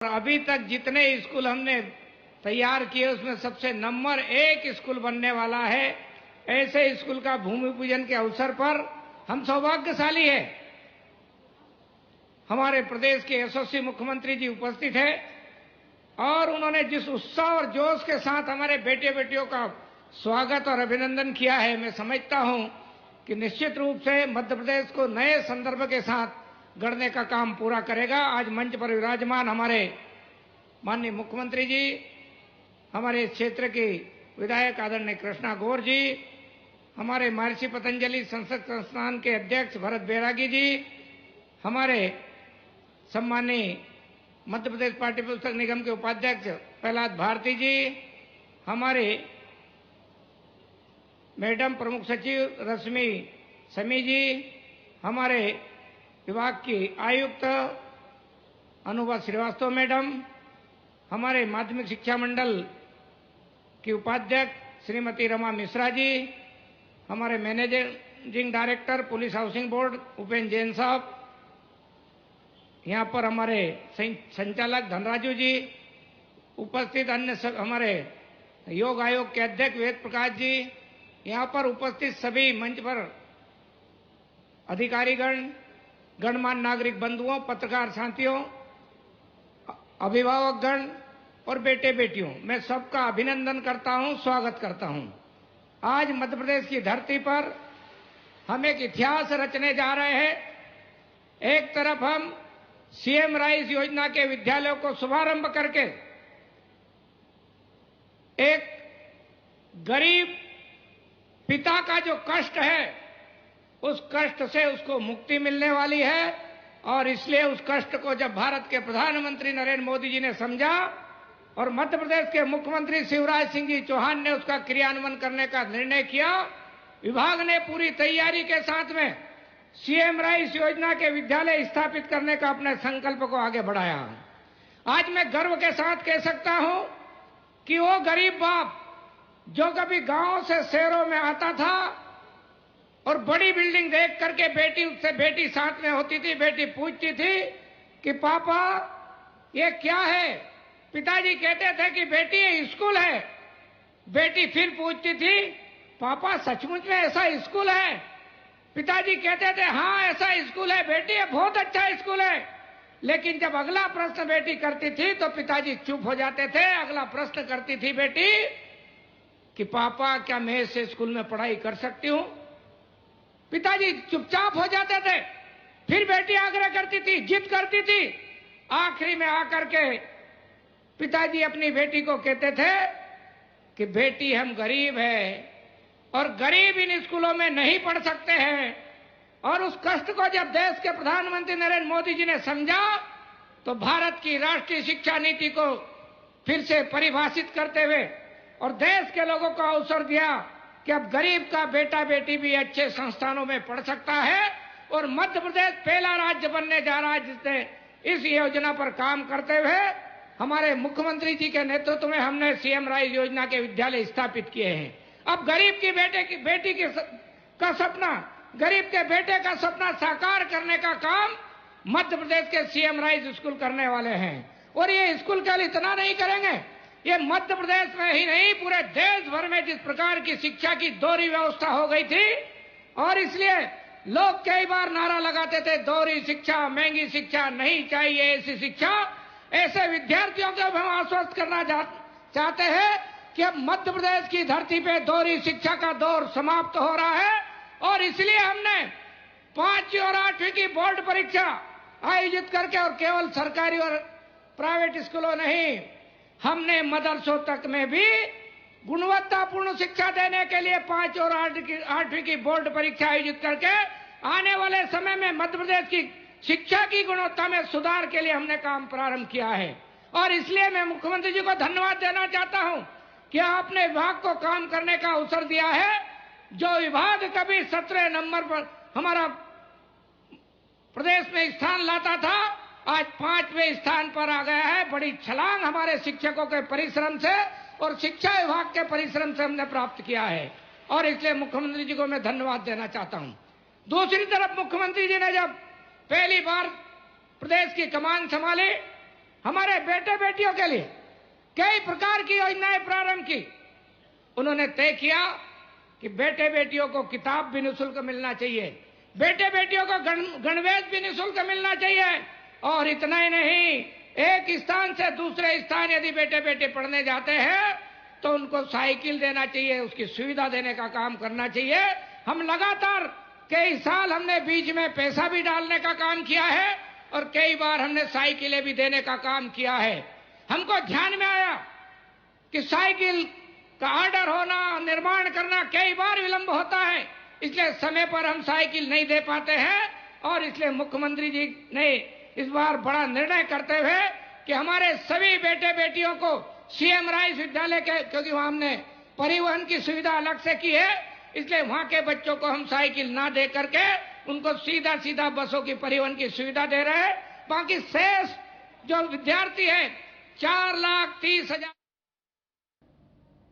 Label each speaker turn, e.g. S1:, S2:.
S1: अभी तक जितने स्कूल हमने तैयार किए उसमें सबसे नंबर 1 स्कूल बनने वाला है। ऐसे स्कूल का भूमि पूजन के अवसर पर हम सौभाग्यशाली है। हमारे प्रदेश के यशस्वी मुख्यमंत्री जी उपस्थित है और उन्होंने जिस उत्साह और जोश के साथ हमारे बेटे बेटियों का स्वागत और अभिनंदन किया है, मैं समझता हूं कि निश्चित रूप से मध्य प्रदेश को नए संदर्भ के साथ गढ़ने का काम पूरा करेगा। आज मंच पर विराजमान हमारे माननीय मुख्यमंत्री जी, हमारे क्षेत्र के विधायक आदरणीय कृष्णा गौर जी, हमारे महर्षि पतंजलि संस्कृत संस्थान के अध्यक्ष भरत बैरागी जी, हमारे सम्मानीय मध्य प्रदेश पाठ्य पुस्तक निगम के उपाध्यक्ष प्रहलाद भारती जी, हमारे मैडम प्रमुख सचिव रश्मि समी जी, हमारे विभाग की आयुक्त अनुभा श्रीवास्तव मैडम, हमारे माध्यमिक शिक्षा मंडल की उपाध्यक्ष श्रीमती रमा मिश्रा जी, हमारे managing director police housing board Upendra Jain साहब, यहाँ पर हमारे संचालक धनराजू जी, उपस्थित अन्य हमारे योग आयोग के अध्यक्ष वेद प्रकाश जी, यहाँ पर उपस्थित सभी मंच पर अधिकारीगण, गणमान्य नागरिक बंधुओं, पत्रकार साथियों, अभिभावकगण और बेटे बेटियों, मैं सबका अभिनंदन करता हूं, स्वागत करता हूं। आज मध्य प्रदेश की धरती पर हम एक इतिहास रचने जा रहे हैं। एक तरफ हम सीएम राइस योजना के विद्यालयों को शुभारंभ करके एक गरीब पिता का जो कष्ट है, उस कष्ट से उसको मुक्ति मिलने वाली है और इसलिए उस कष्ट को जब भारत के प्रधानमंत्री नरेंद्र मोदी जी ने समझा और मध्य प्रदेश के मुख्यमंत्री शिवराज सिंह जी चौहान ने उसका क्रियान्वयन करने का निर्णय किया, विभाग ने पूरी तैयारी के साथ में सीएम राइस योजना के विद्यालय स्थापित करने का अपने संकल्प को आगे बढ़ाया। आज मैं गर्व के साथ कह सकता हूं कि वो गरीब बाप जो कभी गांव से शहरों में आता था और बड़ी बिल्डिंग देख करके बेटी साथ में होती थी, बेटी पूछती थी कि पापा ये क्या है, पिताजी कहते थे कि बेटी ये स्कूल है। बेटी फिर पूछती थी पापा सचमुच में ऐसा स्कूल है? पिताजी कहते थे हाँ ऐसा स्कूल है बेटी, ये बहुत अच्छा स्कूल है। लेकिन जब अगला प्रश्न बेटी करती थी तो पिताजी चुप हो जाते थे। अगला प्रश्न करती थी बेटी कि पापा क्या मैं इस स्कूल में पढ़ाई कर सकती हूं? पिताजी चुपचाप हो जाते थे। फिर बेटी आग्रह करती थी, जिद करती थी। आखिरी में आकर के पिताजी अपनी बेटी को कहते थे कि बेटी हम गरीब हैं और गरीब इन स्कूलों में नहीं पढ़ सकते हैं। और उस कष्ट को जब देश के प्रधानमंत्री नरेंद्र मोदी जी ने समझा तो भारत की राष्ट्रीय शिक्षा नीति को फिर से परिभाषित करते हुए और देश के लोगों को अवसर दिया कि अब गरीब का बेटा बेटी भी अच्छे संस्थानों में पढ़ सकता है। और मध्य प्रदेश पहला राज्य बनने जा रहा है जिसने इस योजना पर काम करते हुए हमारे मुख्यमंत्री जी के नेतृत्व में हमने सीएम राइस योजना के विद्यालय स्थापित किए हैं। अब गरीब की बेटी का सपना, गरीब के बेटे का सपना साकार करने का काम मध्य प्रदेश के सीएम राइस स्कूल करने वाले हैं। और ये स्कूल केवल इतना नहीं करेंगे, ये मध्य प्रदेश में ही नहीं पूरे देश भर में जिस प्रकार की शिक्षा की दोहरी व्यवस्था हो गई थी और इसलिए लोग कई बार नारा लगाते थे दोहरी शिक्षा, महंगी शिक्षा, नहीं चाहिए ऐसी शिक्षा। ऐसे विद्यार्थियों को हम आश्वस्त करना चाहते हैं कि अब मध्य प्रदेश की धरती पे दोहरी शिक्षा का दौर समाप्त हो रहा है और इसलिए हमने 5वीं और 8वीं की बोर्ड परीक्षा आयोजित करके और केवल सरकारी और प्राइवेट स्कूलों नहीं, हमने मदरसों तक में भी गुणवत्तापूर्ण शिक्षा देने के लिए 5 और 8वीं की बोर्ड परीक्षा आयोजित करके आने वाले समय में मध्य प्रदेश की शिक्षा की गुणवत्ता में सुधार के लिए हमने काम प्रारंभ किया है। और इसलिए मैं मुख्यमंत्री जी को धन्यवाद देना चाहता हूं कि आपने विभाग को काम करने का अवसर दिया है। जो विभाग कभी 17 नंबर पर हमारा प्रदेश में स्थान लाता था, आज 5वें स्थान पर आ गया है। बड़ी छलांग हमारे शिक्षकों के परिश्रम से और शिक्षा विभाग के परिश्रम से हमने प्राप्त किया है और इसलिए मुख्यमंत्री जी को मैं धन्यवाद देना चाहता हूं। दूसरी तरफ मुख्यमंत्री जी ने जब पहली बार प्रदेश की कमान संभाली हमारे बेटे बेटियों के लिए कई प्रकार की योजनाएं प्रारंभ की। उन्होंने तय किया कि बेटे बेटियों को किताब भी निःशुल्क मिलना चाहिए, बेटे बेटियों को गणवेश भी निःशुल्क मिलना चाहिए। और इतना ही नहीं, एक स्थान से दूसरे स्थान यदि बेटे बेटे पढ़ने जाते हैं तो उनको साइकिल देना चाहिए, उसकी सुविधा देने का काम करना चाहिए। हम लगातार कई साल हमने बीच में पैसा भी डालने का काम किया है और कई बार हमने साइकिलें भी देने का काम किया है। हमको ध्यान में आया कि साइकिल का ऑर्डर होना, निर्माण करना कई बार विलंब होता है, इसलिए समय पर हम साइकिल नहीं दे पाते हैं। और इसलिए मुख्यमंत्री जी ने इस बार बड़ा निर्णय करते हुए कि हमारे सभी बेटे बेटियों को सीएम राइस विद्यालय के, क्योंकि वहां हमने परिवहन की सुविधा अलग से की है, इसलिए वहां के बच्चों को हम साइकिल ना दे करके उनको सीधा सीधा बसों की परिवहन की सुविधा दे रहे हैं। बाकी शेष जो विद्यार्थी है 4,30,000